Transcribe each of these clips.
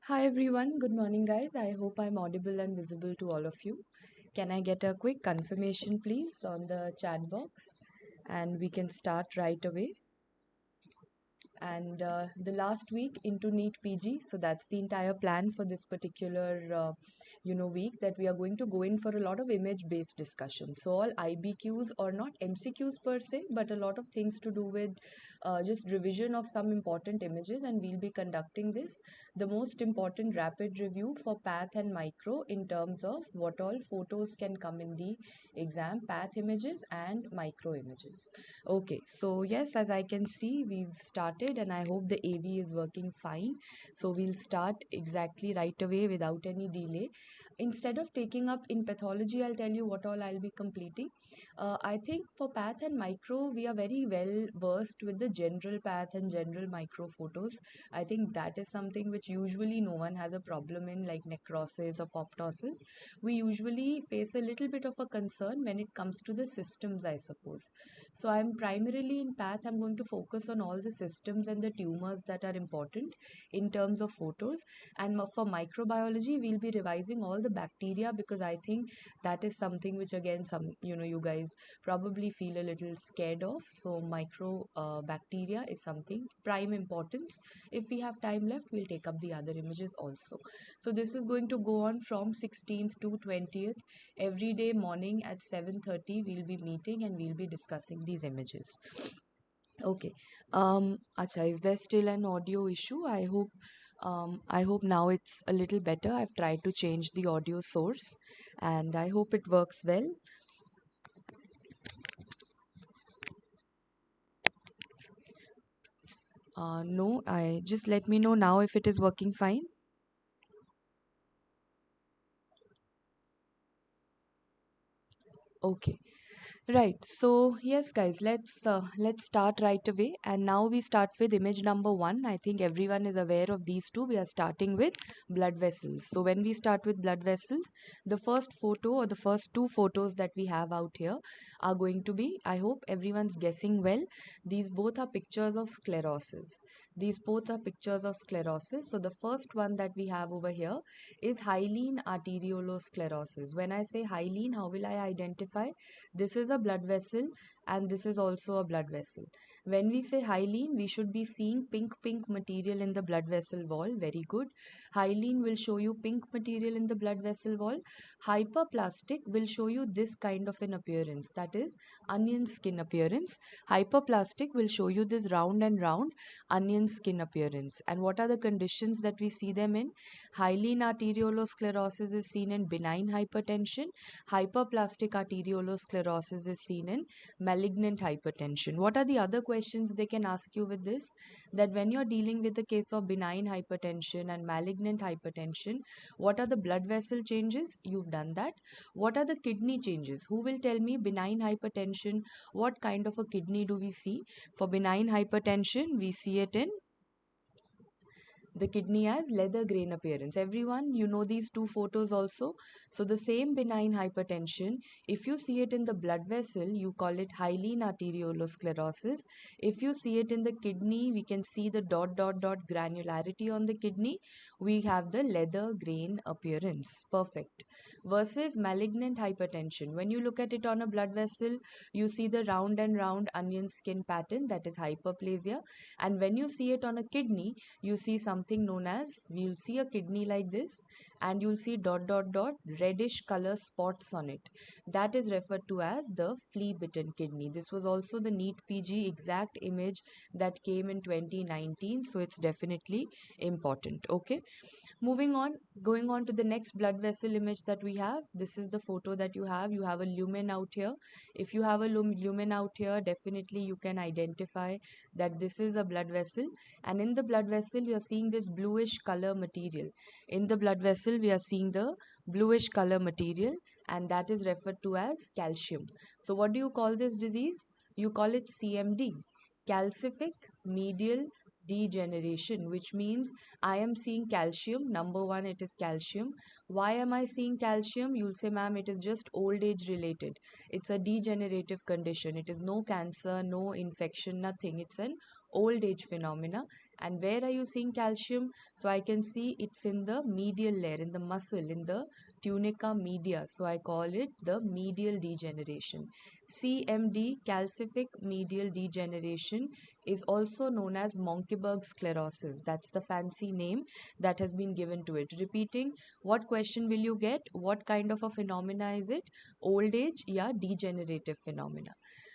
Hi everyone, good morning guys. I hope I'm audible and visible to all of you. Can I get a quick confirmation please on the chat box and we can start right away? And the last week into NEET PG, so that's the entire plan for this particular week, that we are going to go in for a lot of image based discussion. So all IBQs, or not MCQs per se, but a lot of things to do with just revision of some important images, and we'll be conducting this, the most important rapid review for path and micro, in terms of what all photos can come in the exam, path images and micro images. Okay, so yes, as I can see, we've started and I hope the AV is working fine. So we'll start exactly right away without any delay. Instead of taking up in pathology, I'll tell you what all I'll be completing. I think for path and micro, we are very well versed with the general path and general micro photos. I think that is something which usually no one has a problem in, like necrosis or poptosis. We usually face a little bit of a concern when it comes to the systems, I suppose. So I'm primarily in path, I'm going to focus on all the systems and the tumors that are important in terms of photos. And for microbiology, we'll be revising all the bacteria, because I think that is something which, again, you guys probably feel a little scared of. So micro bacteria is something prime importance. If we have time left, we'll take up the other images also. So this is going to go on from 16th to 20th. Every day morning at 7:30 we'll be meeting and we'll be discussing these images. Okay. Acha, is there still an audio issue? I hope now it's a little better. I've tried to change the audio source and I hope it works well. No, I just let me know now if it is working fine. Okay. Right. So yes, guys, let's start right away. And now we start with image number one. I think everyone is aware of these two. We are starting with blood vessels. So when we start with blood vessels, the first photo, or the first two photos that we have out here, are going to be, I hope everyone's guessing well. These both are pictures of sclerosis. These both are pictures of sclerosis. So the first one that we have over here is hyaline arteriolosclerosis. When I say hyaline, how will I identify? This is a blood vessel and this is also a blood vessel. When we say hyaline, we should be seeing pink material in the blood vessel wall. Very good. Hyaline will show you pink material in the blood vessel wall. Hyperplastic will show you this kind of an appearance, that is onion skin appearance. Hyperplastic will show you this round and round onion skin appearance. And what are the conditions that we see them in? Hyaline arteriolosclerosis is seen in benign hypertension. Hyperplastic arteriolosclerosis is seen in malignant hypertension. What are the other questions they can ask you with this? That when you're dealing with the case of benign hypertension and malignant hypertension, what are the blood vessel changes? You've done that. What are the kidney changes? Who will tell me benign hypertension? What kind of a kidney do we see? For benign hypertension, we see it in the kidney as leather grain appearance. Everyone, you know these two photos also. So the same benign hypertension, if you see it in the blood vessel, you call it hyaline arteriolosclerosis. If you see it in the kidney, we can see the dot granularity on the kidney. We have the leather grain appearance. Perfect. Versus malignant hypertension, when you look at it on a blood vessel, you see the round and round onion skin pattern, that is hyperplasia. And when you see it on a kidney, you see something known as, we'll see a kidney like this and you'll see reddish color spots on it. That is referred to as the flea bitten kidney. This was also the NEET PG exact image that came in 2019, so it's definitely important. Okay, moving on, going on to the next blood vessel image that we have. This is the photo that you have a lumen out here. If you have a lumen out here, definitely you can identify that this is a blood vessel, and in the blood vessel you are seeing this bluish color material. In the blood vessel we are seeing the bluish color material, and that is referred to as calcium. So what do you call this disease? You call it CMD, calcific medial degeneration, which means I am seeing calcium. Number one, it is calcium. Why am I seeing calcium? You'll say, ma'am, it is just old age related. It's a degenerative condition. It is no cancer, no infection, nothing. It's an old age phenomena. And where are you seeing calcium? So I can see it's in the medial layer, in the muscle, in the tunica media. So I call it the medial degeneration. CMD, calcific medial degeneration, is also known as Monckeberg sclerosis. That's the fancy name that has been given to it. Repeating, what question will you get? What kind of a phenomena is it? Old age, yeah, degenerative phenomena.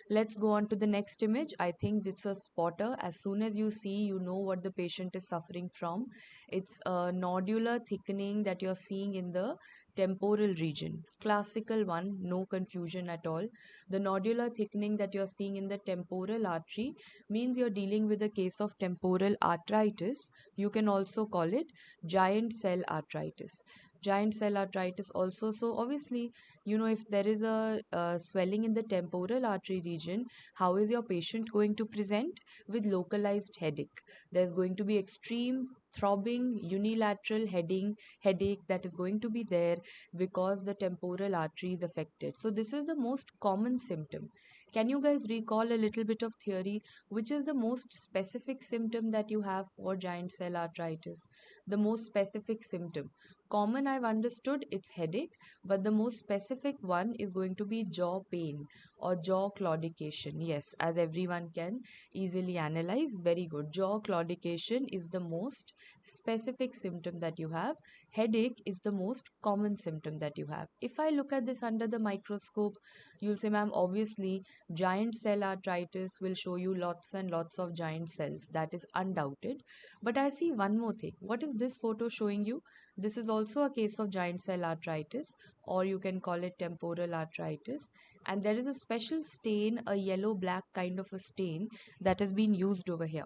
Let's go on to the next image. I think it's a spotter. As soon as you see, you know what the patient is suffering from. It's a nodular thickening that you're seeing in the temporal region. Classical one, no confusion at all. The nodular thickening that you're seeing in the temporal artery means you're dealing with a case of temporal arteritis. You can also call it giant cell arteritis. Giant cell arteritis also. So obviously, if there is a swelling in the temporal artery region, how is your patient going to present? With localized headache. There's going to be extreme throbbing unilateral headache that is going to be there because the temporal artery is affected. So this is the most common symptom. Can you guys recall a little bit of theory? Which is the most specific symptom that you have for giant cell arteritis? The most specific symptom. Common, I've understood, it's headache, but the most specific one is going to be jaw pain or jaw claudication. Yes, as everyone can easily analyze. Very good. Jaw claudication is the most specific symptom that you have. Headache is the most common symptom that you have. If I look at this under the microscope, you'll say, ma'am, obviously giant cell arteritis will show you lots and lots of giant cells. That is undoubted. But I see one more thing. What is this photo showing you? This is also a case of giant cell arteritis, or you can call it temporal arteritis. And there is a special stain, a yellow black kind of a stain that has been used over here.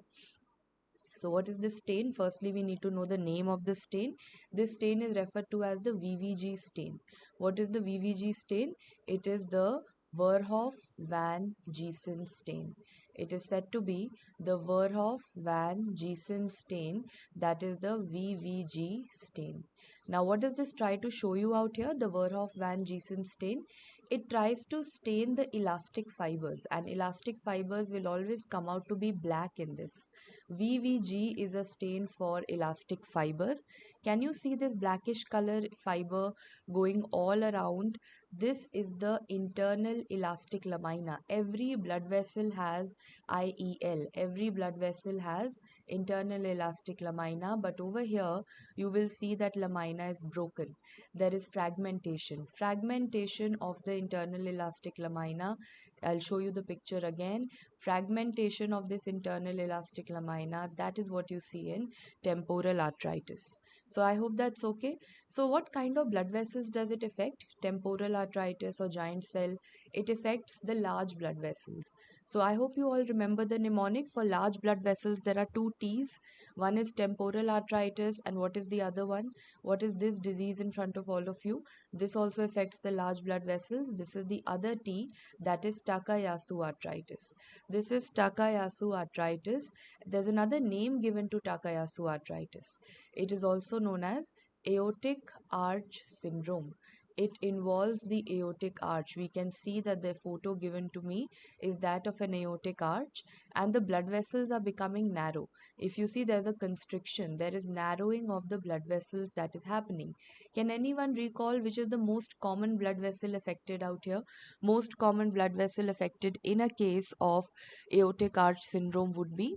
So what is this stain? Firstly, we need to know the name of the stain. This stain is referred to as the VVG stain. What is the VVG stain? It is the Verhoef van Giessen stain. It is said to be the Verhoef van Giessen stain, that is the VVG stain. Now, what does this try to show you out here? The Verhoef van Giessen stain. It tries to stain the elastic fibers, and elastic fibers will always come out to be black in this. VVG is a stain for elastic fibers. Can you see this blackish color fiber going all around? This is the internal elastic lamina. Every blood vessel has IEL. Every blood vessel has internal elastic lamina, but over here you will see that lamina is broken. There is fragmentation. Fragmentation of the internal elastic lamina. I'll show you the picture again. Fragmentation of this internal elastic lamina, that is what you see in temporal arteritis. So I hope that's okay. So what kind of blood vessels does it affect? Temporal arteritis or giant cell, it affects the large blood vessels. So I hope you all remember the mnemonic. For large blood vessels, there are two T's. One is temporal arteritis, and what is the other one? What is this disease in front of all of you? This also affects the large blood vessels. This is the other T, that is Takayasu arteritis. This is Takayasu arteritis. There's another name given to Takayasu arteritis. It is also known as aortic arch syndrome. It involves the aortic arch. We can see that the photo given to me is that of an aortic arch, and the blood vessels are becoming narrow. If you see, there's a constriction, there is narrowing of the blood vessels that is happening. Can anyone recall which is the most common blood vessel affected out here? Most common blood vessel affected in a case of aortic arch syndrome would be,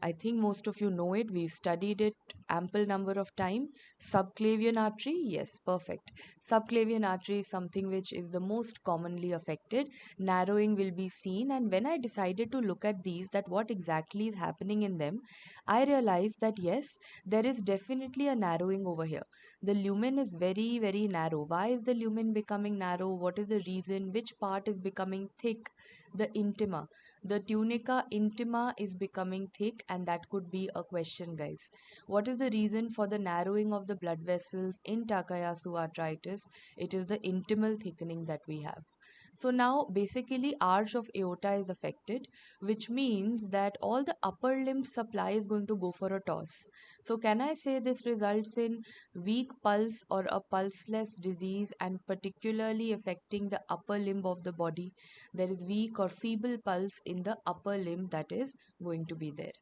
I think most of you know it. We've studied it ample number of time. Subclavian artery, yes, perfect. Subclavian artery is something which is the most commonly affected. Narrowing will be seen, and when I decided to look at these, that what exactly is happening in them, I realized that yes, there is definitely a narrowing over here. The lumen is very, very narrow. Why is the lumen becoming narrow? What is the reason? Which part is becoming thick? The intima. The tunica intima is becoming thick, and that could be a question, guys. What is the reason for the narrowing of the blood vessels in Takayasu arteritis? It is the intimal thickening that we have. So now basically arch of aorta is affected, which means that all the upper limb supply is going to go for a toss. So can I say this results in weak pulse or a pulseless disease, and particularly affecting the upper limb of the body? There is weak or feeble pulse in the upper limb that is going to be there.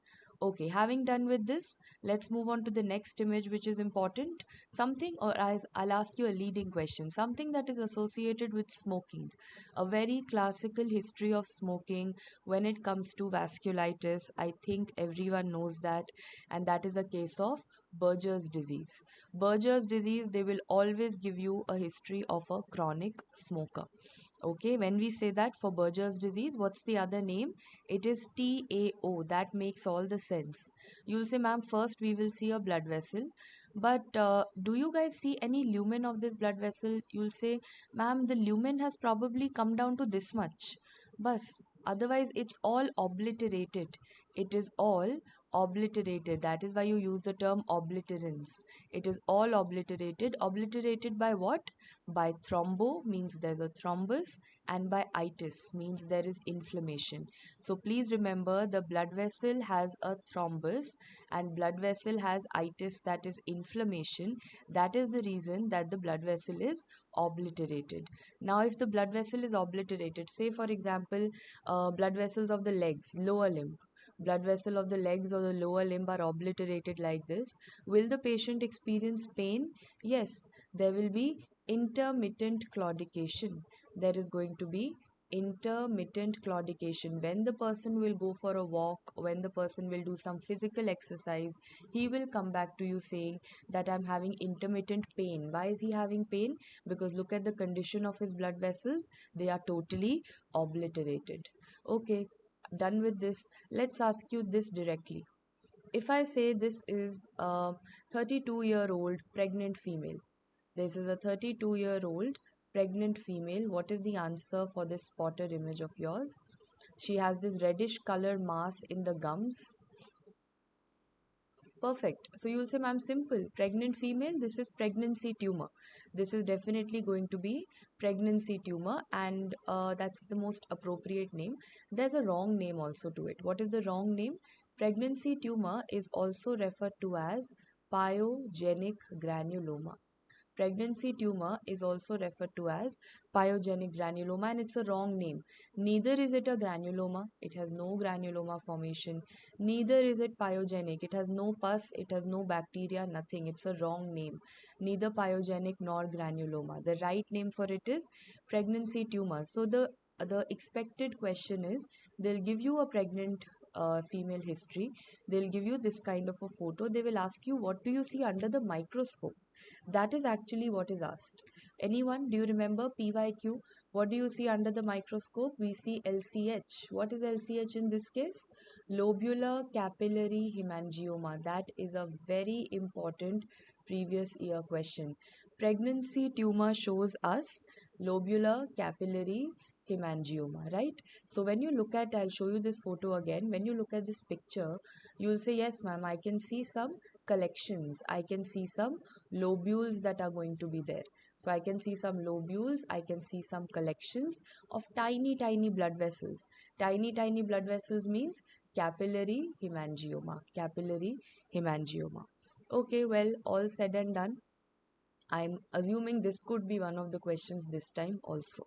Okay, having done with this, let's move on to the next image, which is important. Something, or as I'll ask you a leading question, something that is associated with smoking. A very classical history of smoking when it comes to vasculitis. I think everyone knows that, and that is a case of Buerger's disease. Buerger's disease, they will always give you a history of a chronic smoker. Okay, when we say that for Buerger's disease, what's the other name? It is TAO. That makes all the sense. You'll say, ma'am, first we will see a blood vessel. But do you guys see any lumen of this blood vessel? You'll say, ma'am, the lumen has probably come down to this much. Bus. Otherwise, it's all obliterated. It is all obliterated. That is why you use the term obliterans. It is all obliterated. Obliterated by what? By thrombo means there's a thrombus, and by itis means there is inflammation. So please remember, the blood vessel has a thrombus and blood vessel has itis, that is inflammation. That is the reason that the blood vessel is obliterated. Now if the blood vessel is obliterated, say for example blood vessels of the legs, lower limb, blood vessel of the legs or the lower limb are obliterated like this, will the patient experience pain? Yes, there will be intermittent claudication. There is going to be intermittent claudication. When the person will go for a walk, when the person will do some physical exercise, he will come back to you saying that I'm having intermittent pain. Why is he having pain? Because look at the condition of his blood vessels, they are totally obliterated. Okay, done with this. Let's ask you this directly. If I say this is a 32-year-old pregnant female, this is a 32-year-old pregnant female, what is the answer for this spotted image of yours? She has this reddish color mass in the gums. Perfect. So you'll say, ma'am, simple. Pregnant female, this is pregnancy tumor. This is definitely going to be pregnancy tumor, and that's the most appropriate name. There's a wrong name also to it. What is the wrong name? Pregnancy tumor is also referred to as pyogenic granuloma. Pregnancy tumor is also referred to as pyogenic granuloma, and it's a wrong name. Neither is it a granuloma, it has no granuloma formation. Neither is it pyogenic, it has no pus, it has no bacteria, nothing. It's a wrong name. Neither pyogenic nor granuloma. The right name for it is pregnancy tumor. So the expected question is, they'll give you a pregnant female history, they'll give you this kind of a photo, they will ask you, what do you see under the microscope? That is actually what is asked. Anyone, do you remember PYQ? What do you see under the microscope? We see LCH. What is LCH in this case? Lobular capillary hemangioma. That is a very important previous year question. Pregnancy tumor shows us lobular capillary hemangioma, right? So when you look at, I'll show you this photo again. When you look at this picture, you'll say, yes, ma'am, I can see some collections. I can see some lobules that are going to be there. So I can see some lobules, I can see some collections of tiny, tiny blood vessels. Tiny, tiny blood vessels means capillary hemangioma. Capillary hemangioma. Okay, well, all said and done. I'm assuming this could be one of the questions this time also.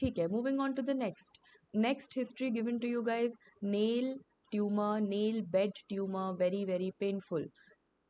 Okay, moving on to the next. Next history given to you guys, nail tumor, nail bed tumor, very, very painful.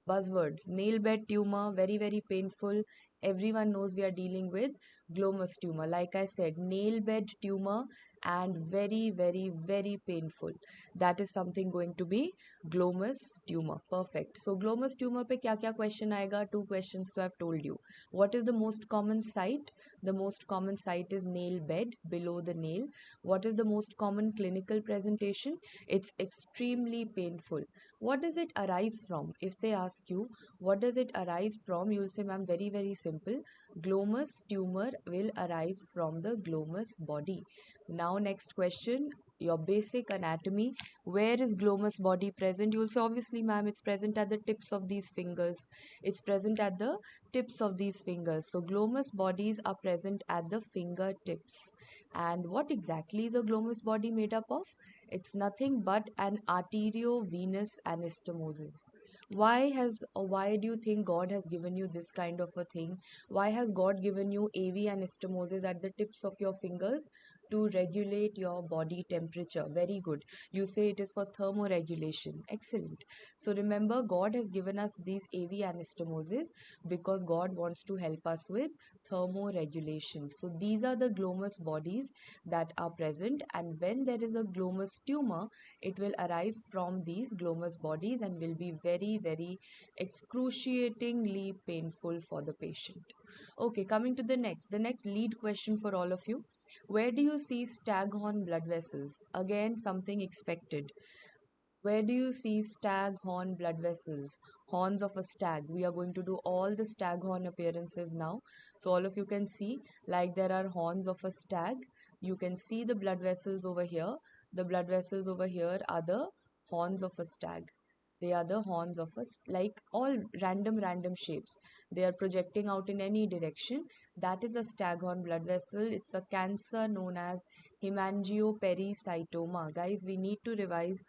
Buzzwords: nail bed tumor, very, very painful. Everyone knows we are dealing with glomus tumor. Like I said, nail bed tumor and very, very, very painful. That is something going to be glomus tumor. Perfect. So glomus tumor पे क्या क्या question आएगा? Two questions तो I've told you. What is the most common site? The most common site is nail bed, below the nail. What is the most common clinical presentation? It's extremely painful. What does it arise from? If they ask you, what does it arise from? You will say, ma'am, very, very simple. Glomus tumor will arise from the glomus body. Now, next question. your basic anatomy. Where is glomus body present? You will say, obviously, ma'am, it's present at the tips of these fingers. It's present at the tips of these fingers. So, glomus bodies are present at the fingertips. And what exactly is a glomus body made up of? It's nothing but an arteriovenous anastomosis. Why do you think God has given you this kind of a thing? Why has God given you AV anastomosis at the tips of your fingers? To regulate your body temperature. Very good. You say it is for thermoregulation. Excellent. So remember, God has given us these AV anastomosis because God wants to help us with thermoregulation. So these are the glomus bodies that are present, and when there is a glomus tumor, it will arise from these glomus bodies and will be very, very excruciatingly painful for the patient. Okay, coming to the next lead question for all of you. Where do you see staghorn blood vessels? Again, something expected. Where do you see staghorn blood vessels? Horns of a stag. We are going to do all the staghorn appearances now. So all of you can see, like there are horns of a stag. You can see the blood vessels over here. The blood vessels over here are the horns of a stag. They are the horns of a, like all random shapes. They are projecting out in any direction. That is a staghorn blood vessel. It's a cancer known as hemangiopericytoma. Guys, we need to revise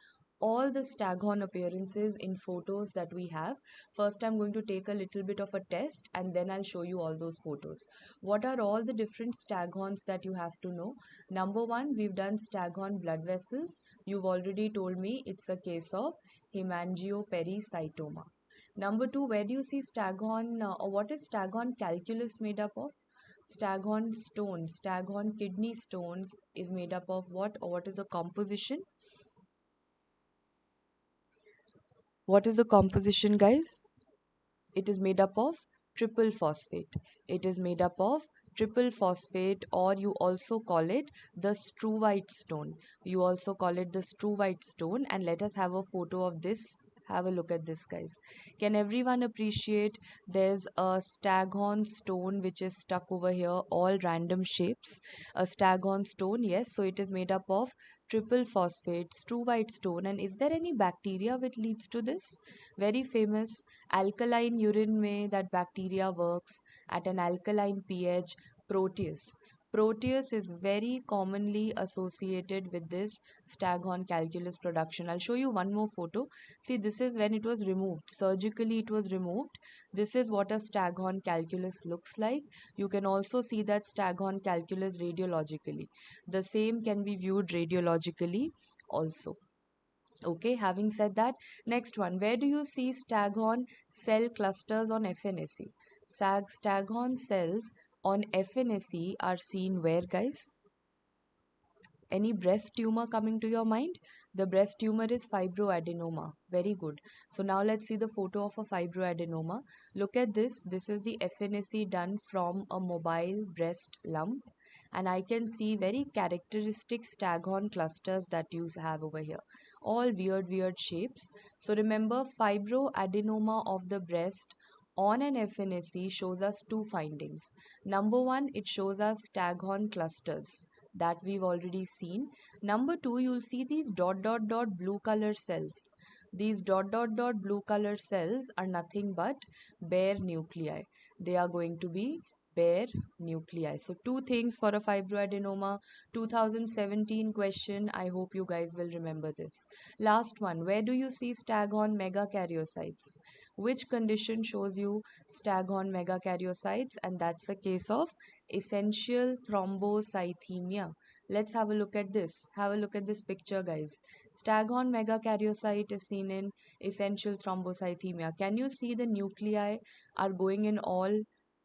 all the staghorn appearances in photos that we have. First, I'm going to take a little bit of a test and then I'll show you all those photos. What are all the different staghorns that you have to know? Number one, we've done staghorn blood vessels. You've already told me it's a case of hemangiopericytoma. Number two, where do you see staghorn or what is staghorn calculus made up of? Staghorn stone, staghorn kidney stone is made up of what, or what is the composition? What is the composition, guys? It is made up of triple phosphate. It is made up of triple phosphate, or you also call it the struvite stone. You also call it the struvite stone. And let us have a photo of this. Have a look at this, guys. Can everyone appreciate there's a staghorn stone which is stuck over here, all random shapes? A staghorn stone, yes. So it is made up of triple phosphate, struvite stone. And is there any bacteria which leads to this? Very famous alkaline urine में that bacteria works at an alkaline pH, Proteus. Proteus is very commonly associated with this staghorn calculus production. I'll show you one more photo. See, this is when it was removed. Surgically, it was removed. This is what a staghorn calculus looks like. You can also see that staghorn calculus radiologically. The same can be viewed radiologically also. Okay, having said that, next one. Where do you see staghorn cell clusters on FNSE? Staghorn cells on FNSE are seen where, guys? Any breast tumor coming to your mind? The breast tumor is fibroadenoma. Very good. So now let's see the photo of a fibroadenoma. Look at this. This is the FNSE done from a mobile breast lump. And I can see very characteristic staghorn clusters that you have over here. All weird shapes. So remember, fibroadenoma of the breast on an FNSE shows us two findings. Number one, it shows us staghorn clusters that we've already seen. Number two, you'll see these blue color cells. These blue color cells are nothing but bare nuclei. They are going to be bare nuclei. So two things for a fibroadenoma. 2017 question. I hope you guys will remember this. Last one. Where do you see staghorn megakaryocytes? Which condition shows you staghorn megakaryocytes? And that's a case of essential thrombocythemia. Let's have a look at this. Have a look at this picture, guys. Staghorn megakaryocyte is seen in essential thrombocythemia. Can you see the nuclei are going in all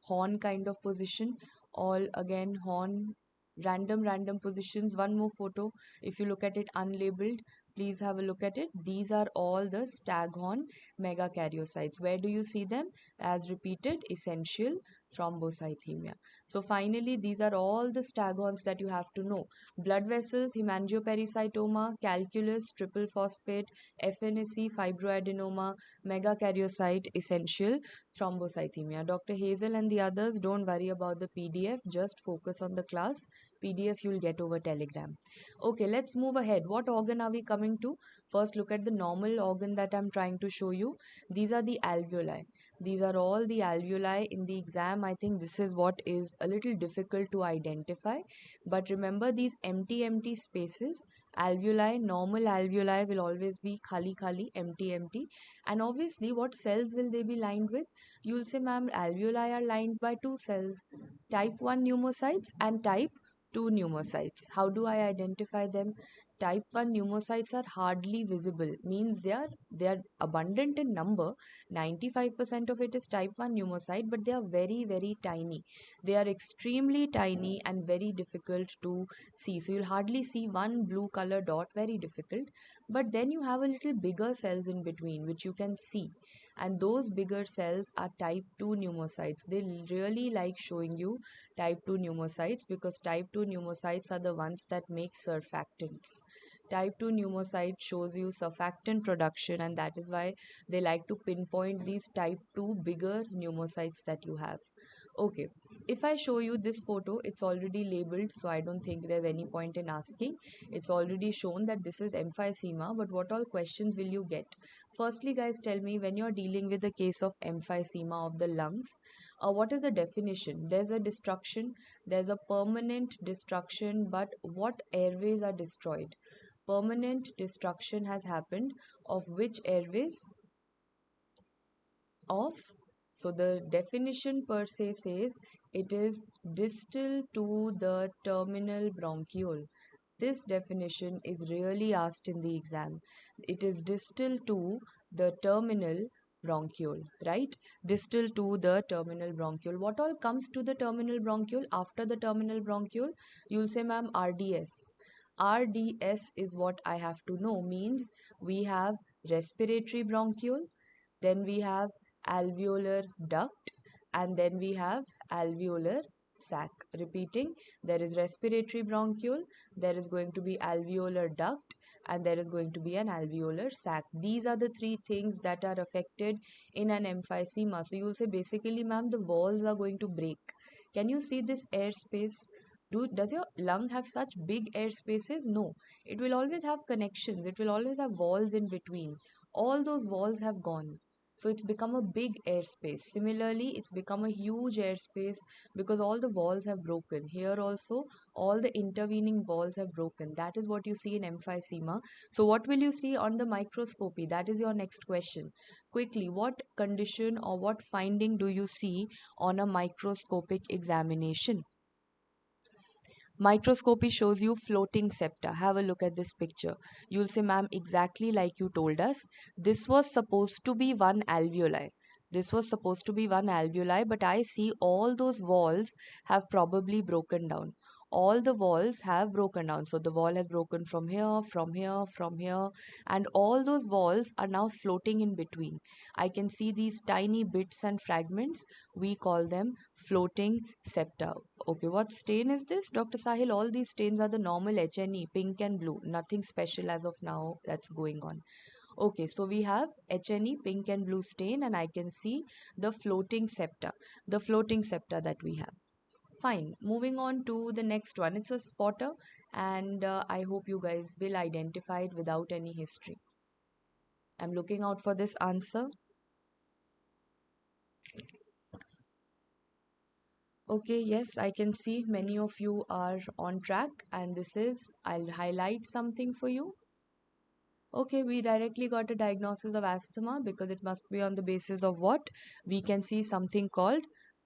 horn kind of position? All again horn, random positions. One more photo. If you look at it unlabeled, please have a look at it. These are all the staghorn megakaryocytes. Where do you see them? As repeated, essential thrombocythemia. So finally, these are all the staghorns that you have to know. Blood vessels, hemangiopericytoma, calculus, triple phosphate, FNSE, fibroadenoma, megakaryocyte, essential thrombocythemia. Dr. Hazel and the others, don't worry about the PDF, just focus on the class. PDF you'll get over Telegram. Okay, let's move ahead. What organ are we coming to? First, look at the normal organ that I'm trying to show you. These are the alveoli. These are all the alveoli in the exam. I think this is what is a little difficult to identify. But remember these empty spaces. Alveoli, normal alveoli will always be khali, empty. And obviously, what cells will they be lined with? You'll say, ma'am, alveoli are lined by two cells, type 1 pneumocytes and type 2 pneumocytes. How do I identify them? Type 1 pneumocytes are hardly visible, means they are abundant in number. 95% of it is type 1 pneumocyte, but they are very tiny. They are extremely tiny and very difficult to see. So you'll hardly see one blue color dot, very difficult. But then you have a little bigger cells in between which you can see, and those bigger cells are type 2 pneumocytes. They really like showing you type 2 pneumocytes because type 2 pneumocytes are the ones that make surfactants. Type 2 pneumocyte shows you surfactant production, and that is why they like to pinpoint these type 2 bigger pneumocytes that you have. Okay, if I show you this photo, it's already labeled, so I don't think there's any point in asking. It's already shown that this is emphysema, but what all questions will you get? Firstly, guys, tell me, when you're dealing with the case of emphysema of the lungs, what is the definition? There's a destruction, there's a permanent destruction, but what airways are destroyed? Permanent destruction has happened of which airways? Of, so the definition per se says it is distal to the terminal bronchiole. This definition is really asked in the exam. It is distal to the terminal bronchiole, right? Distal to the terminal bronchiole. What all comes to the terminal bronchiole? After the terminal bronchiole, you'll say, ma'am, RDS. RDS is what I have to know, means we have respiratory bronchiole, then we have alveolar duct, and then we have alveolar sac. Repeating, there is respiratory bronchiole, there is going to be alveolar duct, and there is going to be an alveolar sac. These are the three things that are affected in an emphysema. So you will say, basically, ma'am, the walls are going to break. Can you see this air space? Does your lung have such big air spaces? No. It will always have connections. It will always have walls in between. All those walls have gone. So it's become a big airspace. Similarly, it's become a huge airspace because all the walls have broken. Here also, all the intervening walls have broken. That is what you see in emphysema. So what will you see on the microscopy? That is your next question. Quickly, what condition or what finding do you see on a microscopic examination? Microscopy shows you floating septa. Have a look at this picture. You'll say, ma'am, exactly like you told us. This was supposed to be one alveoli. This was supposed to be one alveoli, but I see all those walls have probably broken down. All the walls have broken down. So the wall has broken from here, from here, and all those walls are now floating in between. I can see these tiny bits and fragments. We call them floating septa. Okay, what stain is this? Dr. Sahil, all these stains are the normal HNE, pink and blue. Nothing special as of now that's going on. Okay, so we have HNE, pink and blue stain, and I can see the floating septa. The floating septa that we have. Fine, moving on to the next one. It's a spotter, and I hope you guys will identify it without any history. I'm looking out for this answer. Okay, yes, I can see many of you are on track, and this is, I'll highlight something for you. Okay, we directly got a diagnosis of asthma because it must be on the basis of what? We can see something called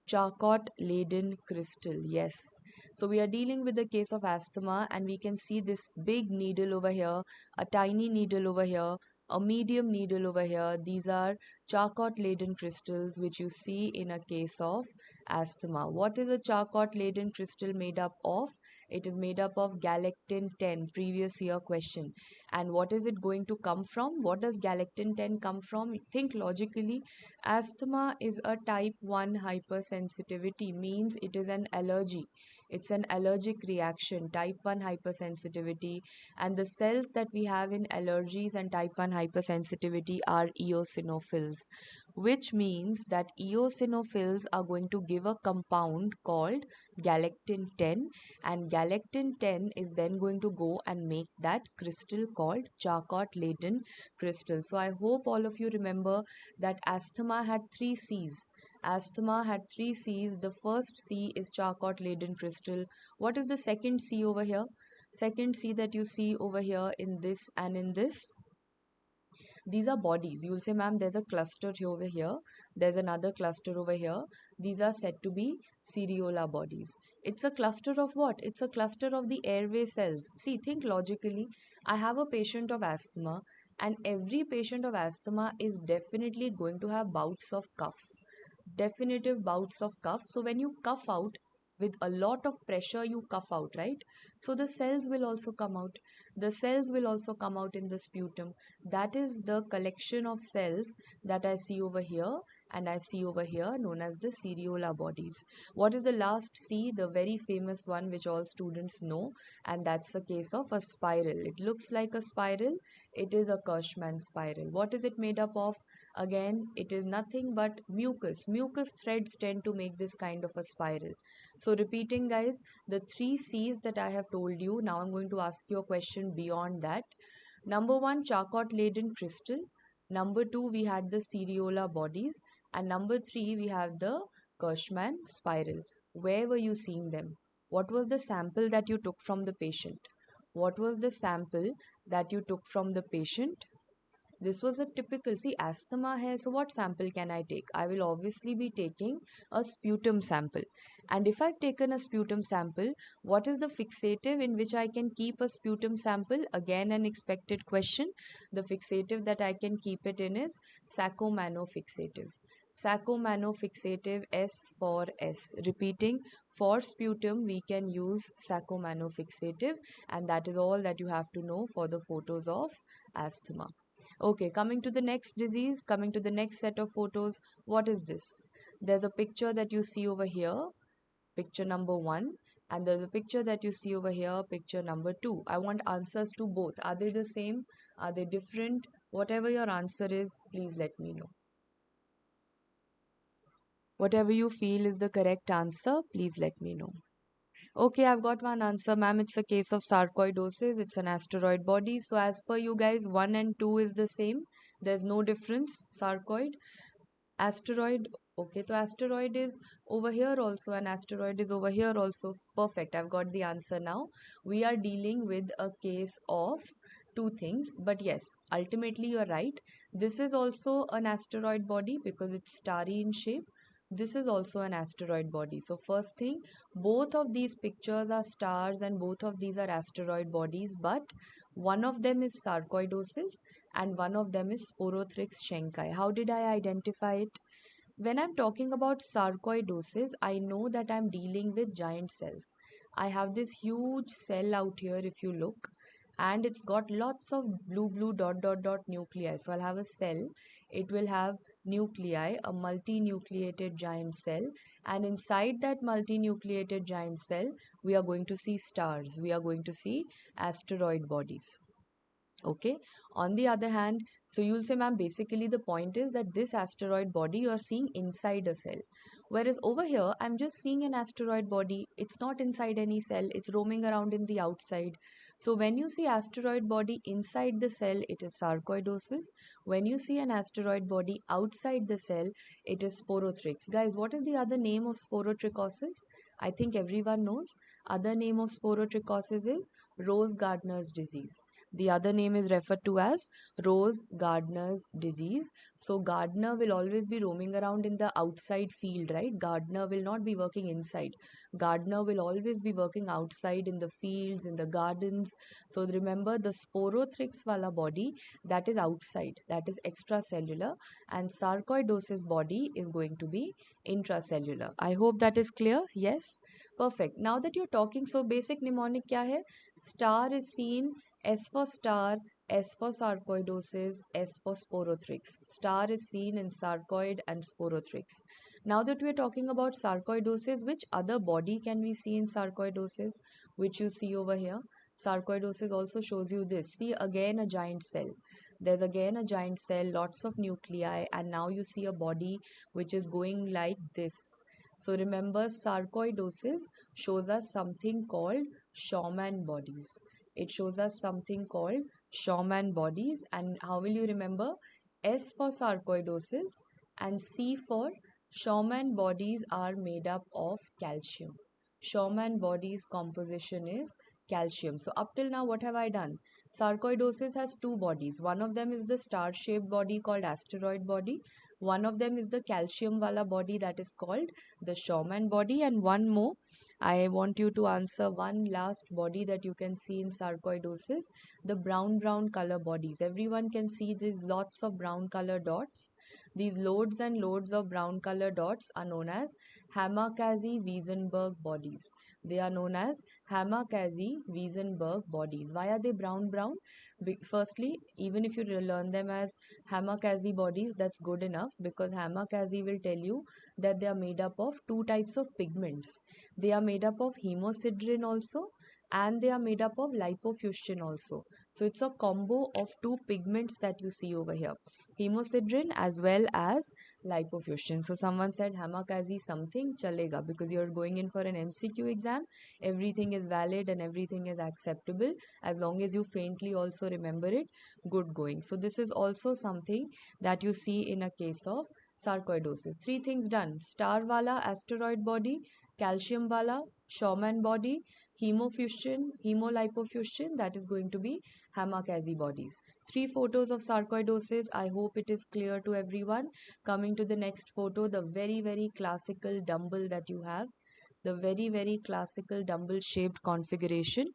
Charcot-Leyden crystal. Yes. So we are dealing with the case of asthma, and we can see this big needle over here, a tiny needle over here, a medium needle over here. These are Charcot-Leyden crystals which you see in a case of asthma. What is a Charcot-Leyden crystal made up of? It is made up of galactin 10, previous year question. And what is it going to come from? What does galactin 10 come from? Think logically. Asthma is a type 1 hypersensitivity, means it is an allergy. It's an allergic reaction, type 1 hypersensitivity. And the cells that we have in allergies and type 1 hypersensitivity are eosinophils, which means that eosinophils are going to give a compound called galactin 10, and galactin 10 is then going to go and make that crystal called Charcot-Leyden crystal. So I hope all of you remember that asthma had 3 C's. Asthma had 3 C's. The first C is Charcot-Leyden crystal. What is the second C over here? Second C that you see over here in this and in this, these are bodies. You will say, ma'am, there's a cluster over here, there's another cluster over here. These are said to be cereola bodies. It's a cluster of what? It's a cluster of the airway cells. See, think logically. I have a patient of asthma, and every patient of asthma is definitely going to have bouts of cough, definitive bouts of cough. So when you cough out with a lot of pressure, you cough out, right? So the cells will also come out. The cells will also come out in the sputum. That is the collection of cells that I see over here and I see over here, known as the cereola bodies. What is the last C? The very famous one which all students know, and that's the case of a spiral. It looks like a spiral. It is a Kirschmann spiral. What is it made up of? Again, it is nothing but mucus. Mucus threads tend to make this kind of a spiral. So repeating, guys, the 3 C's that I have told you. Now I'm going to ask you a question beyond that. Number 1, Charcot-Leyden crystal. Number 2, we had the cereola bodies. And number 3, we have the Kirschmann spiral. Where were you seeing them? What was the sample that you took from the patient? What was the sample that you took from the patient? This was a typical, see, asthma hai, so what sample can I take? I will obviously be taking a sputum sample. And if I've taken a sputum sample, what is the fixative in which I can keep a sputum sample? Again, an expected question. The fixative that I can keep it in is Saccomanno-fixative. Saccomanno-fixative, S for S. Repeating, for sputum, we can use Saccomanno-fixative, and that is all that you have to know for the photos of asthma. Okay, coming to the next disease, coming to the next set of photos, what is this? There's a picture that you see over here, picture number 1, and there's a picture that you see over here, picture number 2. I want answers to both. Are they the same? Are they different? Whatever your answer is, please let me know. Whatever you feel is the correct answer, please let me know. Okay, I've got one answer, ma'am. It's a case of sarcoidosis. It's an asteroid body. So as per you guys, 1 and 2 is the same. There's no difference. Sarcoid, asteroid. Okay, so asteroid is over here also, and asteroid is over here also. Perfect. I've got the answer now. We are dealing with a case of two things. But yes, ultimately you're right. This is also an asteroid body because it's starry in shape. This is also an asteroid body. So first thing, both of these pictures are stars and both of these are asteroid bodies, but one of them is sarcoidosis and one of them is Sporothrix schenki. How did I identify it? When I'm talking about sarcoidosis, I know that I'm dealing with giant cells. I have this huge cell out here if you look, and it's got lots of blue dot dot dot nuclei. So I'll have a cell, it will have nuclei, a multinucleated giant cell, and inside that multinucleated giant cell, we are going to see stars, we are going to see asteroid bodies. Okay, on the other hand, so you'll say, ma'am, basically the point is that this asteroid body you are seeing inside a cell, whereas over here I'm just seeing an asteroid body. It's not inside any cell, it's roaming around in the outside. So when you see asteroid body inside the cell, it is sarcoidosis. When you see an asteroid body outside the cell, it is sporothrix. Guys, what is the other name of sporotrichosis? I think everyone knows. Other name of sporotrichosis is Rose Gardner's disease. The other name is referred to as Rose Gardner's disease. So Gardner will always be roaming around in the outside field, right? Gardner will not be working inside. Gardner will always be working outside in the fields, in the gardens. So remember, the sporothrix wala body, that is outside, that is extracellular, and sarcoidosis body is going to be intracellular. I hope that is clear. Yes, perfect. Now that you're talking, so basic mnemonic kya hai? Star is seen, S for star, S for sarcoidosis, S for sporothrix. Star is seen in sarcoid and sporothrix. Now that we are talking about sarcoidosis, which other body can we see in sarcoidosis? Which you see over here. Sarcoidosis also shows you this. See, again a giant cell. There's again a giant cell, lots of nuclei, and now you see a body which is going like this. So remember, sarcoidosis shows us something called Schaumann bodies. It shows us something called Schaumann bodies. And how will you remember? S for sarcoidosis and C for Schaumann bodies are made up of calcium. Schaumann body's composition is calcium. So up till now, what have I done? Sarcoidosis has two bodies. One of them is the star-shaped body called asteroid body. One of them is the calcium wala body that is called the Schaumann body. And one more, I want you to answer one last body that you can see in sarcoidosis, the brown color bodies. Everyone can see these lots of brown color dots. These loads and loads of brown color dots are known as Hammerkazi-Wiesenberg bodies. They are known as Hammerkazi-Wiesenberg bodies. Why are they brown? Firstly, even if you learn them as Hammerkazi bodies, that's good enough, because Hammerkazi will tell you that they are made up of two types of pigments. They are made up of hemosiderin also, and they are made up of lipofuscin also. So it's a combo of two pigments that you see over here, hemosiderin as well as lipofuscin. So someone said Hammerkazi something, chalega, because you're going in for an MCQ exam. Everything is valid and everything is acceptable as long as you faintly also remember it. Good going. So this is also something that you see in a case of sarcoidosis. Three things done: star wala asteroid body, calcium wala Schaumann body, hemofuscin, hemolipofuscin, that is going to be Hammerkazi bodies. Three photos of sarcoidosis. I hope it is clear to everyone. Coming to the next photo, the very classical dumbbell that you have, the very classical dumbbell shaped configuration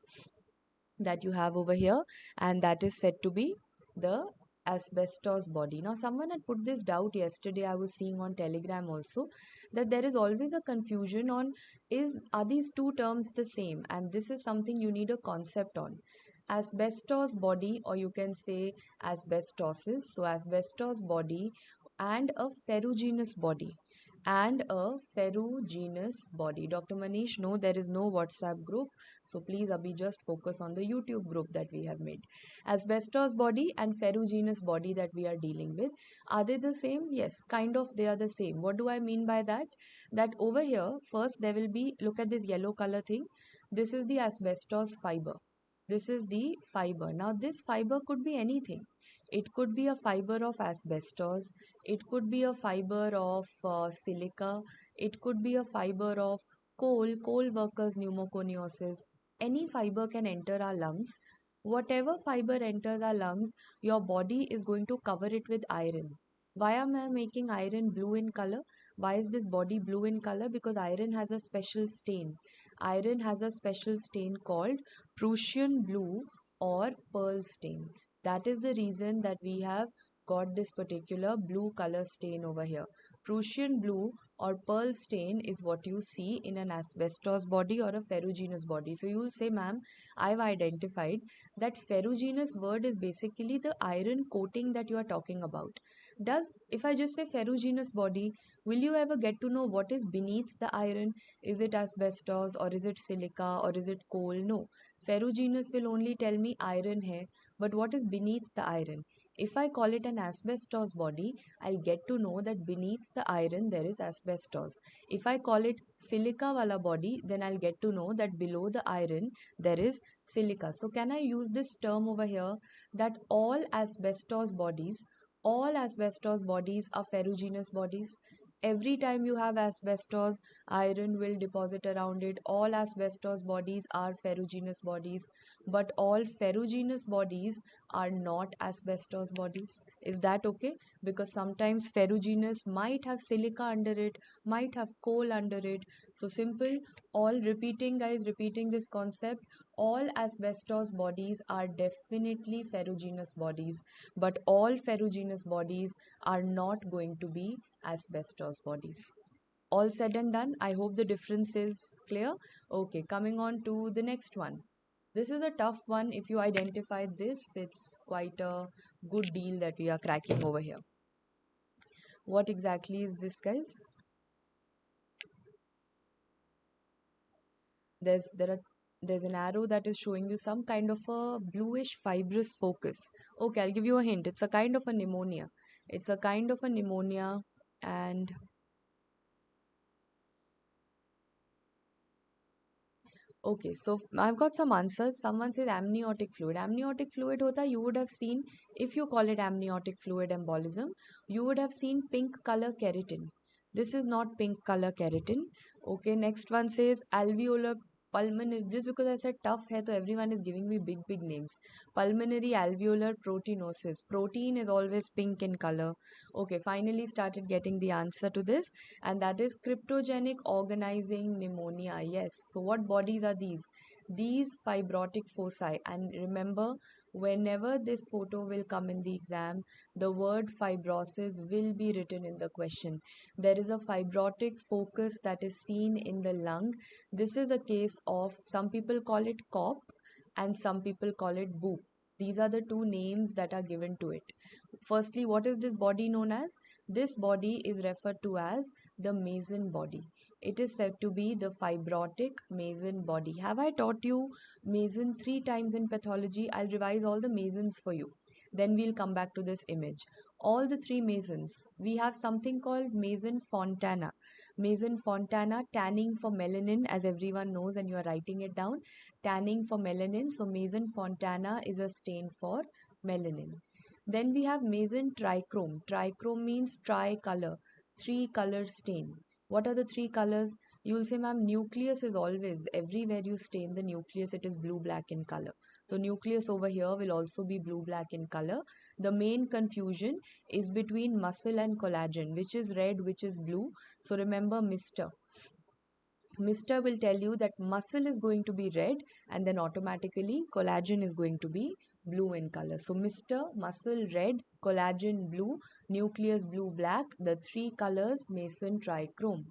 that you have over here, and that is said to be the asbestos body. Now someone had put this doubt yesterday, I was seeing on Telegram also, that there is always a confusion on are these two terms the same, and this is something you need a concept on. Asbestos body, or you can say asbestosis, so asbestos body and a ferruginous body, Dr. Manish, no, there is no WhatsApp group, so please Abhi just focus on the YouTube group that we have made. Asbestos body and ferruginous body that we are dealing with, are they the same? Yes, kind of, they are the same. What do I mean by that? That over here, first there will be, look at this yellow color thing, this is the asbestos fiber. This is the fiber. Now this fiber could be anything. It could be a fiber of asbestos, it could be a fiber of silica, it could be a fiber of coal workers pneumoconiosis. Any fiber can enter our lungs. Whatever fiber enters our lungs, your body is going to cover it with iron. Why am I making iron blue in color? Why is this body blue in color? Because iron has a special stain. Iron has a special stain called Prussian blue or pearl stain. That is the reason that we have got this particular blue color stain over here. Prussian blue or pearl stain is what you see in an asbestos body or a ferruginous body. So you will say, ma'am, I've identified that ferruginous word is basically the iron coating that you are talking about. If I just say ferruginous body, will you ever get to know what is beneath the iron? Is it asbestos, or is it silica, or is it coal? No. Ferruginous will only tell me iron hai, but what is beneath the iron? If I call it an asbestos body, I'll get to know that beneath the iron there is asbestos. If I call it silica wala body, then I'll get to know that below the iron there is silica. So can I use this term over here that all asbestos bodies are ferruginous bodies? Every time you have asbestos, iron will deposit around it. All asbestos bodies are ferruginous bodies, but all ferruginous bodies are not asbestos bodies. Is that okay? Because sometimes ferruginous might have silica under it, might have coal under it. So simple, all repeating, guys, repeating this concept. All asbestos bodies are definitely ferruginous bodies, but all ferruginous bodies are not going to be asbestos bodies. All said and done, I hope the difference is clear. Okay, coming on to the next one. This is a tough one. If you identify this, it's quite a good deal that we are cracking over here. What exactly is this, guys? There There's an arrow that is showing you some kind of a bluish fibrous focus. Okay, I'll give you a hint. It's a kind of a pneumonia. It's a kind of a pneumonia. And okay, so I've got some answers. Someone says amniotic fluid. Amniotic fluid hota, you would have seen, if you call it amniotic fluid embolism, you would have seen pink color keratin. This is not pink color keratin. Okay, next one says alveolar pulmonary. Just because I said tough hai, so everyone is giving me big, big names. Pulmonary alveolar proteinosis. Protein is always pink in color. Okay, finally started getting the answer to this, and that is cryptogenic organizing pneumonia. Yes, so what bodies are these? These fibrotic foci. And remember, whenever this photo will come in the exam, the word fibrosis will be written in the question. There is a fibrotic focus that is seen in the lung. This is a case of, some people call it COP and some people call it BOOP. These are the two names that are given to it. Firstly, what is this body known as? This body is referred to as the Mason body. It is said to be the fibrotic Mason body. Have I taught you Mason 3 times in pathology? I'll revise all the Masons for you. Then we'll come back to this image. All the 3 Masons, we have something called Mason Fontana. Mason Fontana, tanning for melanin, as everyone knows, and you are writing it down. Tanning for melanin. So Mason Fontana is a stain for melanin. Then we have Mason trichrome. Trichrome means tricolor, 3 color stain. What are the 3 colors? You will say, ma'am, nucleus is always, everywhere you stain the nucleus, it is blue black in color. So nucleus over here will also be blue black in color. The main confusion is between muscle and collagen, which is red, which is blue. So remember, Mr. will tell you that muscle is going to be red, and then automatically collagen is going to be blue in color. So Mr. Muscle red, collagen blue, nucleus blue black, the 3 colors Mason trichrome.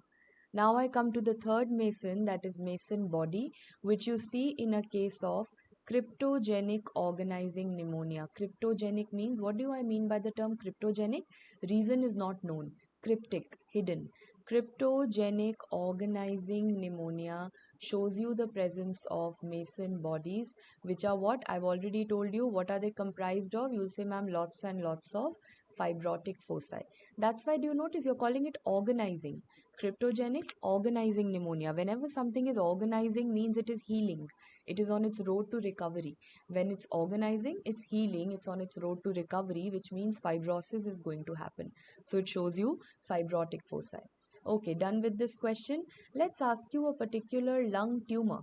Now I come to the third Mason, that is Mason body, which you see in a case of cryptogenic organizing pneumonia. Cryptogenic means, what do I mean by the term cryptogenic? Reason is not known. Cryptic, hidden. Cryptogenic organizing pneumonia shows you the presence of Mason bodies, which are what? I've already told you. What are they comprised of? You'll say, ma'am, lots and lots of fibrotic foci. That's why, do you notice you're calling it organizing? Cryptogenic organizing pneumonia. Whenever something is organizing, means it is healing. It is on its road to recovery. When it's organizing, it's healing, it's on its road to recovery, which means fibrosis is going to happen. So it shows you fibrotic foci. Okay, done with this question. Let's ask you a particular lung tumor.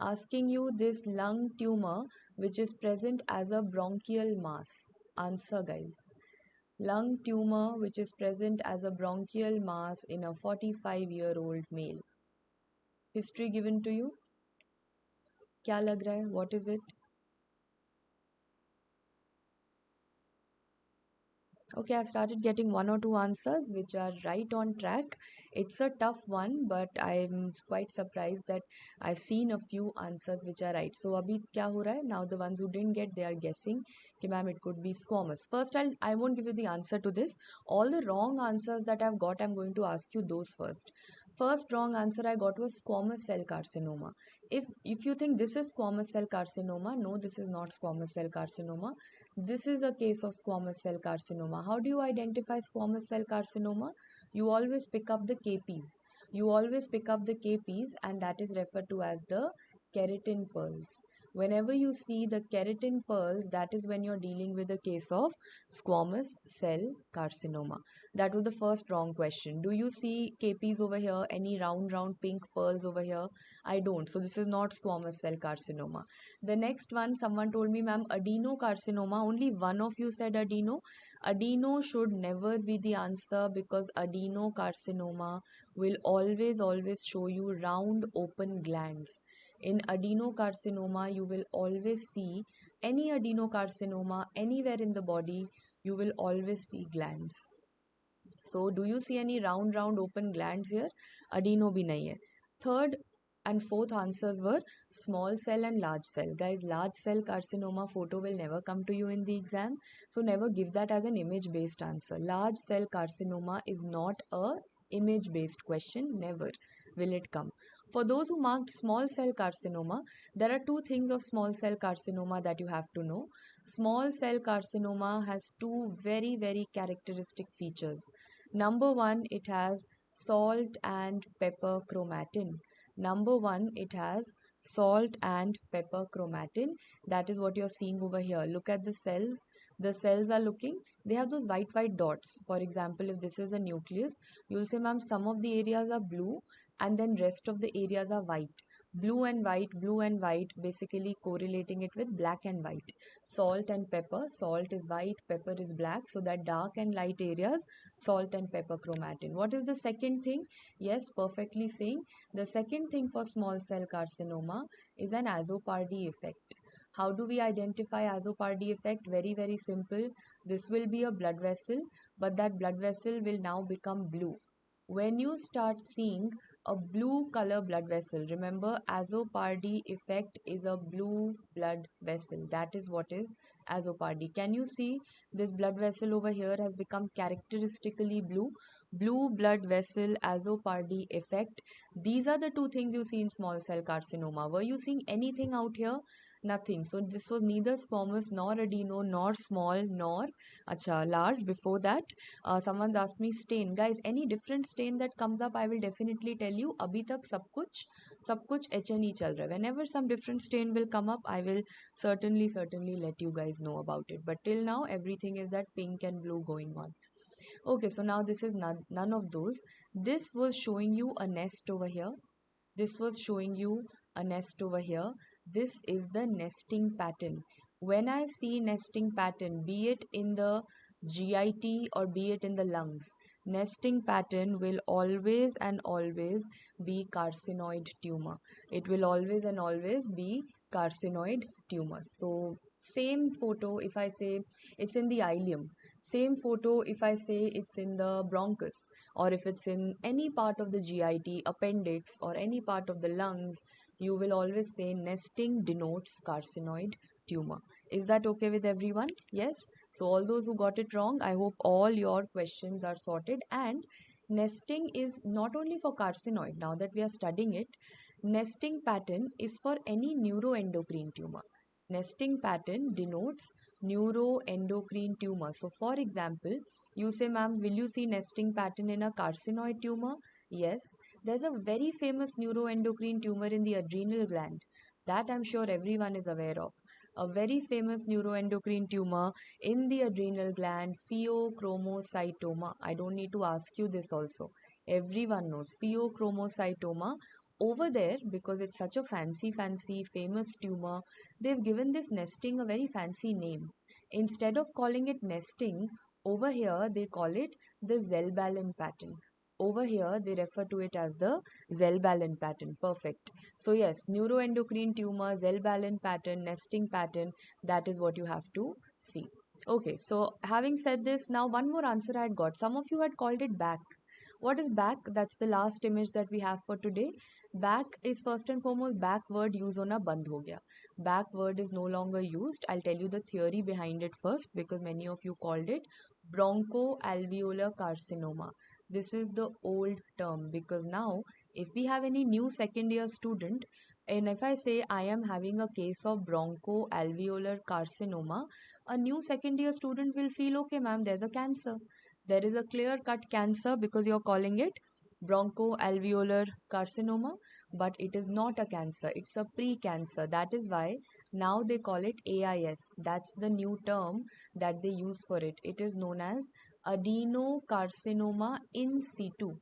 Asking you this lung tumor which is present as a bronchial mass. Answer, guys. Lung tumor which is present as a bronchial mass in a 45-year-old male. History given to you. क्या लग रहा है? What is it? Okay, I've started getting 1 or 2 answers which are right on track. It's a tough one, but I'm quite surprised that I've seen a few answers which are right. So, abhi kya ho raha hai? Now the ones who didn't get, they are guessing. Ki ma'am, it could be squamous. First, I won't give you the answer to this. All the wrong answers that I've got, I'm going to ask you those first. First wrong answer I got was squamous cell carcinoma. If you think this is squamous cell carcinoma, no, this is not squamous cell carcinoma. This is a case of squamous cell carcinoma. How do you identify squamous cell carcinoma? You always pick up the KPs. You always pick up the KPs, and that is referred to as the keratin pearls. Whenever you see the keratin pearls, that is when you're dealing with a case of squamous cell carcinoma. That was the first wrong question. Do you see KPs over here? Any round pink pearls over here? I don't. So this is not squamous cell carcinoma. The next one, someone told me, ma'am, adenocarcinoma. Only one of you said adeno. Adeno should never be the answer, because adenocarcinoma will always show you round open glands. In adenocarcinoma, you will always see, any adenocarcinoma anywhere in the body, you will always see glands. So do you see any round open glands here? Adeno bhi nahi hai. Third and fourth answers were small cell and large cell. Guys, large cell carcinoma photo will never come to you in the exam. So never give that as an image based answer. Large cell carcinoma is not a image based question. Never. will it come. For those who marked small cell carcinoma, there are two things of small cell carcinoma that you have to know. Small cell carcinoma has two very, very characteristic features. Number one, it has salt and pepper chromatin. Number one, it has salt and pepper chromatin. That is what you're seeing over here. Look at the cells. The cells are looking, they have those white dots. For example, if this is a nucleus, you'll say, ma'am, some of the areas are blue and then rest of the areas are white. Blue and white, basically correlating it with black and white. Salt and pepper, salt is white, pepper is black, so that dark and light areas, salt and pepper chromatin. What is the second thing? Yes, perfectly saying. The second thing for small cell carcinoma is an azopardi effect. How do we identify azopardi effect? Very, very simple. This will be a blood vessel, but that blood vessel will now become blue. When you start seeing a blue color blood vessel, remember azopardi effect is a blue blood vessel. That is what is azopardi. Can you see this blood vessel over here has become characteristically blue? Blue blood vessel, azopardi effect. These are the two things you see in small cell carcinoma. Were you seeing anything out here? Nothing. So this was neither squamous nor adeno nor small nor large. Before that, someone's asked me stain. Guys, any different stain that comes up, I will definitely tell you. Abhi tak sab kuch H&E chal raha hai. Whenever some different stain will come up, I will certainly let you guys know about it. But till now, everything is that pink and blue going on. Okay, so now this is none of those. This was showing you a nest over here. This was showing you a nest over here. This is the nesting pattern. When I see nesting pattern, be it in the GIT or be it in the lungs, nesting pattern will always and always be carcinoid tumor. It will always and always be carcinoid tumor. So same photo if I say it's in the ileum, same photo if I say it's in the bronchus, or if it's in any part of the GIT, appendix, or any part of the lungs, you will always say nesting denotes carcinoid tumor. Is that okay with everyone? Yes. So all those who got it wrong, I hope all your questions are sorted. And nesting is not only for carcinoid. Now that we are studying it, nesting pattern is for any neuroendocrine tumor. Nesting pattern denotes neuroendocrine tumor. So for example, you say, ma'am, will you see nesting pattern in a carcinoid tumor? Yes. There's a very famous neuroendocrine tumor in the adrenal gland that I'm sure everyone is aware of. A very famous neuroendocrine tumor in the adrenal gland, pheochromocytoma. I don't need to ask you this also. Everyone knows pheochromocytoma. Over there, because it's such a fancy famous tumor, they've given this nesting a very fancy name. Instead of calling it nesting, over here they call it the Zellballen pattern. Over here they refer to it as the Zellballen pattern. Perfect. So yes, neuroendocrine tumor, Zellballen pattern, nesting pattern, that is what you have to see. Okay, so having said this, now one more answer I had got. Some of you had called it back. What is back? That's the last image that we have for today. Back is first and foremost, back word use hona band ho gaya. Back word is no longer used. I'll tell you the theory behind it first, because many of you called it bronchoalveolar carcinoma. This is the old term, because now if we have any new second year student, and if I say I am having a case of bronchoalveolar carcinoma, a new second year student will feel, okay ma'am, there's a cancer. There is a clear cut cancer because you're calling it bronchoalveolar carcinoma, but it is not a cancer, it's a pre-cancer. That is why now they call it AIS. That's the new term that they use for it. It is known as adenocarcinoma in situ.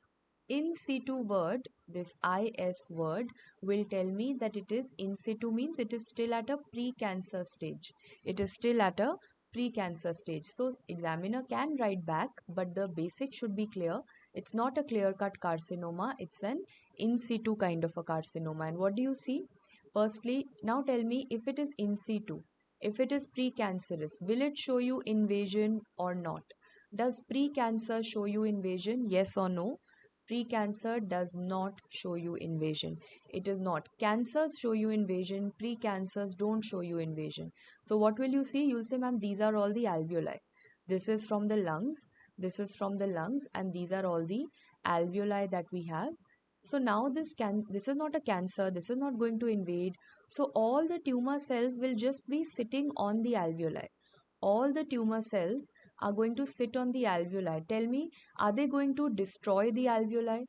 In situ word, this IS word will tell me that it is in situ, means it is still at a pre-cancer stage. It is still at a pre-cancer stage. So examiner can write back, but the basic should be clear. It's not a clear-cut carcinoma, it's an in situ kind of a carcinoma. And what do you see? Firstly, now tell me, if it is in situ, if it is precancerous, will it show you invasion or not? Does pre-cancer show you invasion? Yes or no? Pre-cancer does not show you invasion. It is not. Cancers show you invasion. Pre-cancers don't show you invasion. So what will you see? You'll say, ma'am, these are all the alveoli. This is from the lungs. This is from the lungs, and these are all the alveoli that we have. So now this is not a cancer, this is not going to invade. So all the tumor cells will just be sitting on the alveoli. All the tumor cells are going to sit on the alveoli. Tell me, are they going to destroy the alveoli?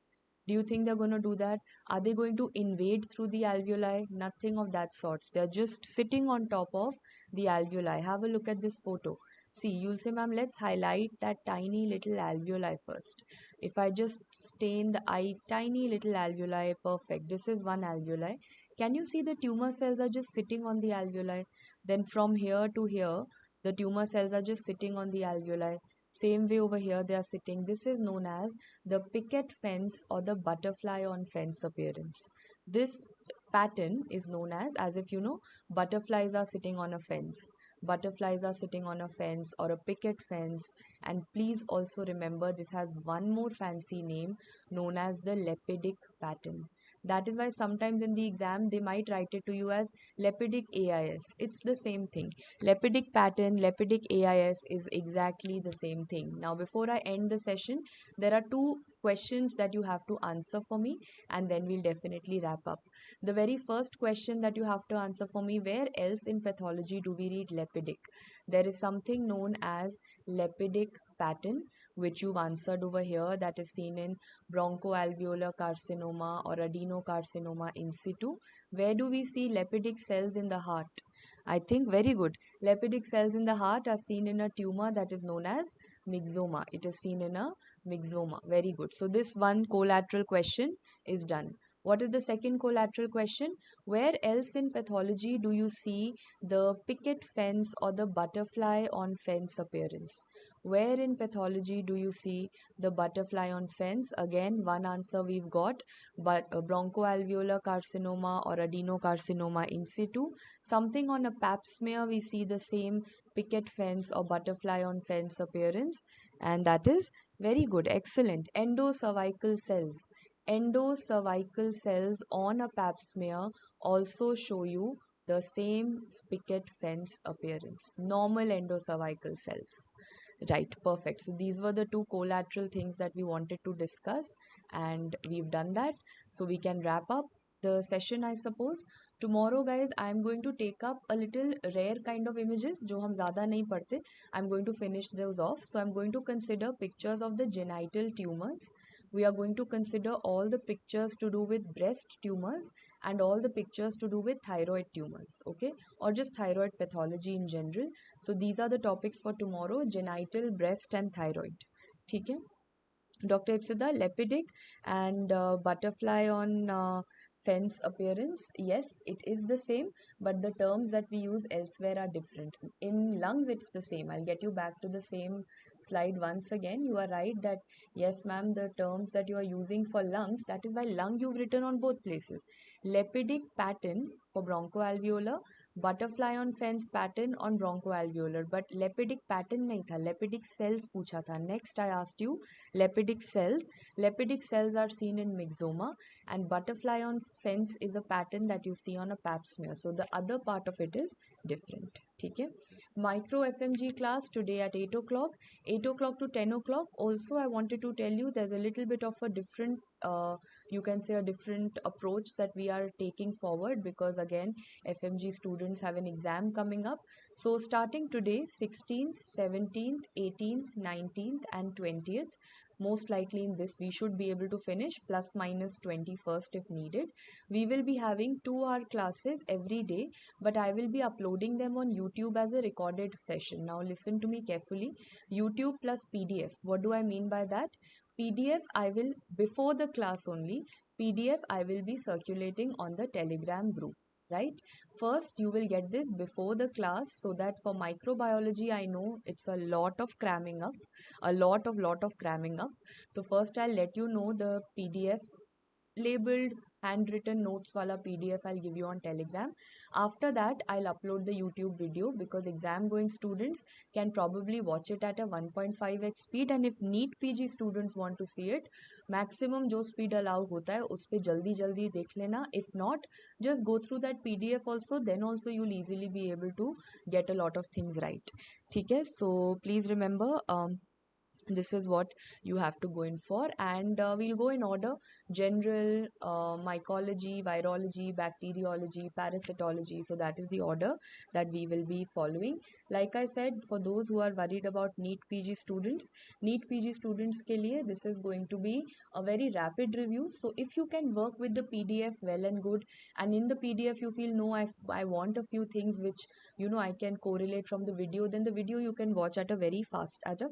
Do you think they're going to do that? Are they going to invade through the alveoli? Nothing of that sorts. They're just sitting on top of the alveoli. Have a look at this photo. See, you'll say, ma'am, let's highlight that tiny little alveoli first. If I just stain the eye, tiny little alveoli, perfect. This is one alveoli. Can you see the tumor cells are just sitting on the alveoli? Then from here to here, the tumor cells are just sitting on the alveoli. Same way over here they are sitting. This is known as the picket fence or the butterfly on fence appearance. This pattern is known as if you know, butterflies are sitting on a fence. Butterflies are sitting on a fence or a picket fence. And please also remember this has one more fancy name known as the Lepidic pattern. That is why sometimes in the exam they might write it to you as Lepidic AIS. It's the same thing. Lepidic pattern, Lepidic AIS is exactly the same thing. Now, before I end the session, there are two questions that you have to answer for me, and then we'll definitely wrap up. The very first question that you have to answer for me, where else in pathology do we read Lepidic? There is something known as Lepidic pattern, which you've answered over here, that is seen in bronchoalveolar carcinoma or adenocarcinoma in situ. Where do we see Lepidic cells in the heart? I think very good. Lepidic cells in the heart are seen in a tumor that is known as myxoma. It is seen in a myxoma. Very good. So this one collateral question is done. What is the second collateral question? Where else in pathology do you see the picket fence or the butterfly on fence appearance? Where in pathology do you see the butterfly on fence? Again, one answer we've got, but bronchoalveolar carcinoma or adenocarcinoma in situ. Something on a pap smear, we see the same picket fence or butterfly on fence appearance, and that is very good, excellent. Endocervical cells. Endocervical cells on a pap smear also show you the same picket fence appearance. Normal endocervical cells. Right, perfect. So these were the two collateral things that we wanted to discuss, and we've done that. So we can wrap up the session, I suppose. Tomorrow, guys, I'm going to take up a little rare kind of images, जो हम ज़्यादा नहीं पढ़ते. I'm going to finish those off. So I'm going to consider pictures of the genital tumors. We are going to consider all the pictures to do with breast tumors and all the pictures to do with thyroid tumors, okay, or just thyroid pathology in general. So these are the topics for tomorrow: genital, breast, and thyroid. ठीक है? Dr. Ipsida, Lepidic and butterfly on fence appearance. Yes, it is the same, but the terms that we use elsewhere are different. In lungs, it's the same. I'll get you back to the same slide once again. You are right that, yes, ma'am, the terms that you are using for lungs, that is why lung you've written on both places. Lepidic pattern for bronchoalveolar, butterfly on fence pattern on bronchoalveolar, but lepidic pattern nahi tha, lepidic cells पूछा था. Next I asked you lepidic cells. Lepidic cells are seen in myxoma, and butterfly on fence is a pattern that you see on a pap smear. So the other part of it is different. Okay. Micro FMG class today at 8 o'clock. 8 o'clock to 10 o'clock. Also, I wanted to tell you there's a little bit of a different you can say a different approach that we are taking forward, because again FMG students have an exam coming up. So starting today, 16th, 17th, 18th, 19th and 20th, most likely in this we should be able to finish plus minus 21st if needed. We will be having 2-hour classes every day, but I will be uploading them on YouTube as a recorded session. Now listen to me carefully. YouTube plus PDF. What do I mean by that? PDF I will, before the class only, PDF I will be circulating on the Telegram group, right? First you will get this before the class, so that for microbiology I know it's a lot of cramming up, a lot of cramming up. So first I'll let you know the PDF labeled handwritten notes wala PDF I'll give you on Telegram. After that I'll upload the YouTube video, because exam going students can probably watch it at a 1.5x speed, and if NEET PG students want to see it, maximum जो speed allow होता है उस पे जल्दी जल्दी देख लेना. If not, just go through that PDF also, then also you'll easily be able to get a lot of things right. ठीक है? So please remember This is what you have to go in for, and we'll go in order: general, mycology, virology, bacteriology, parasitology. So that is the order that we will be following. Like I said, for those who are worried about NEET PG students, NEET PG students ke liye this is going to be a very rapid review. So if you can work with the PDF, well and good, and in the PDF you feel no, I want a few things which I can correlate from the video, then the video you can watch at a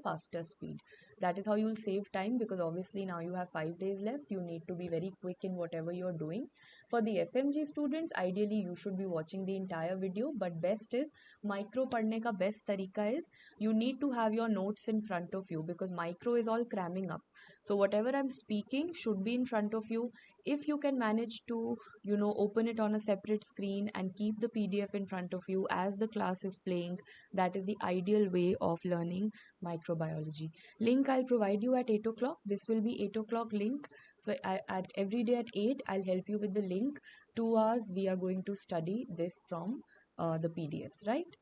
faster speed. That is how you'll save time, because obviously now you have 5 days left. You need to be very quick in whatever you're doing. For the FMG students, ideally you should be watching the entire video, but best is micro padne ka best tarika is you need to have your notes in front of you, because micro is all cramming up. So whatever I'm speaking should be in front of you. If you can manage to open it on a separate screen and keep the PDF in front of you as the class is playing, that is the ideal way of learning microbiology. Link I'll provide you at 8 o'clock. This will be 8 o'clock link. So at every day at 8, I'll help you with the link. 2 hours we are going to study this from the PDFs, right?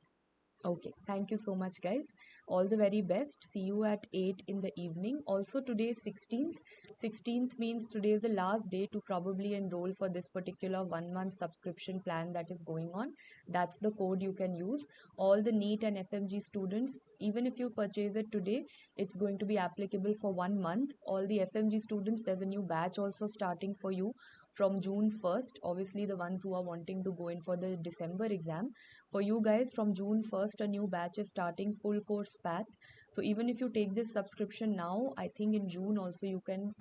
Okay, thank you so much, guys. All the very best. See you at 8 in the evening. Also, today is 16th. 16th means today is the last day to probably enroll for this particular 1 month subscription plan that is going on. That's the code you can use. All the NEET and FMG students, even if you purchase it today, it's going to be applicable for 1 month. All the FMG students, there's a new batch also starting for you from June 1st. Obviously, the ones who are wanting to go in for the December exam, for you guys from June 1st a new batch is starting, full course path. So even if you take this subscription now, I think in June also you can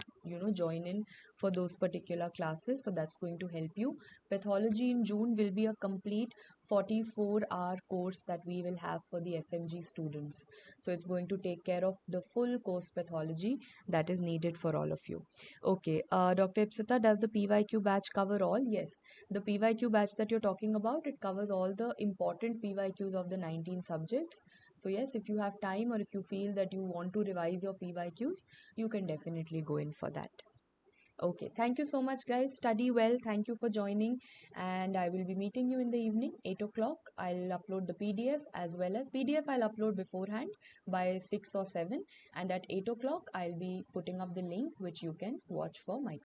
join in for those particular classes. So that's going to help you. Pathology in June will be a complete 44-hour course that we will have for the FMG students. So it's going to take care of the full course pathology that is needed for all of you. Okay, Dr. Ipsita, does the PYQ batch cover all? Yes, the PYQ batch that you're talking about, it covers all the important PYQs of the 19 subjects. So yes, if you have time or if you feel that you want to revise your PYQs, you can definitely go in for that. Okay, thank you so much, guys. Study well. Thank you for joining, and I will be meeting you in the evening, 8 o'clock. I'll upload the PDF, as well as PDF I'll upload beforehand by 6 or 7, and at 8 o'clock I'll be putting up the link which you can watch for micro